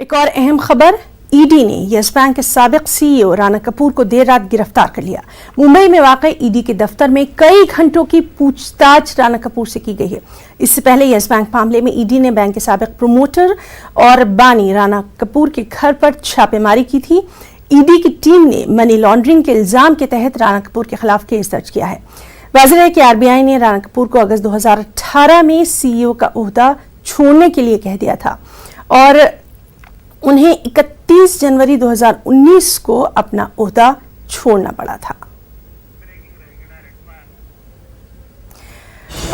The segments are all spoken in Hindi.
एक और अहम खबर, ईडी ने यस बैंक के साबिक सीईओ राना कपूर को देर रात गिरफ्तार कर लिया। मुंबई में वाक़ ईडी के दफ्तर में कई घंटों की पूछताछ राना कपूर से की गई है। इससे पहले यस बैंक मामले में ईडी ने बैंक के साबिक प्रमोटर और बानी राना कपूर के घर पर छापेमारी की थी। ईडी की टीम ने मनी लॉन्ड्रिंग के इल्जाम के तहत राना कपूर के खिलाफ केस दर्ज किया है। वाज़ेह है कि आरबीआई ने राना कपूर को अगस्त 2018 में सीईओ का ओहदा छोड़ने के लिए कह दिया था और उन्हें 31 जनवरी 2019 को अपना ओहदा छोड़ना पड़ा था।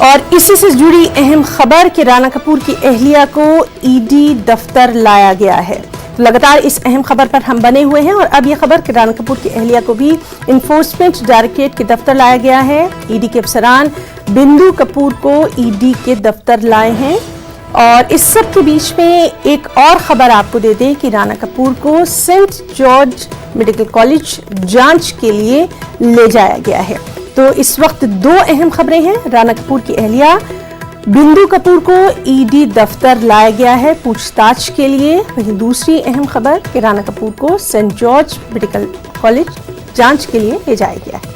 और इसी से जुड़ी अहम खबर कि राना कपूर की अहलिया को ईडी दफ्तर लाया गया है। तो लगातार इस अहम खबर पर हम बने हुए हैं और अब यह खबर कि राना कपूर की अहलिया को भी इन्फोर्समेंट डायरेक्टरेट के दफ्तर लाया गया है। ईडी के अफसरान बिंदु कपूर को ईडी के दफ्तर लाए हैं। और इस सब के बीच में एक और खबर आपको दे दें कि राना कपूर को सेंट जॉर्ज मेडिकल कॉलेज जांच के लिए ले जाया गया है। तो इस वक्त दो अहम खबरें हैं। राना कपूर की अहलिया बिंदु कपूर को ईडी दफ्तर लाया गया है पूछताछ के लिए। वहीं दूसरी अहम खबर कि राना कपूर को सेंट जॉर्ज मेडिकल कॉलेज जांच के लिए ले जाया गया है।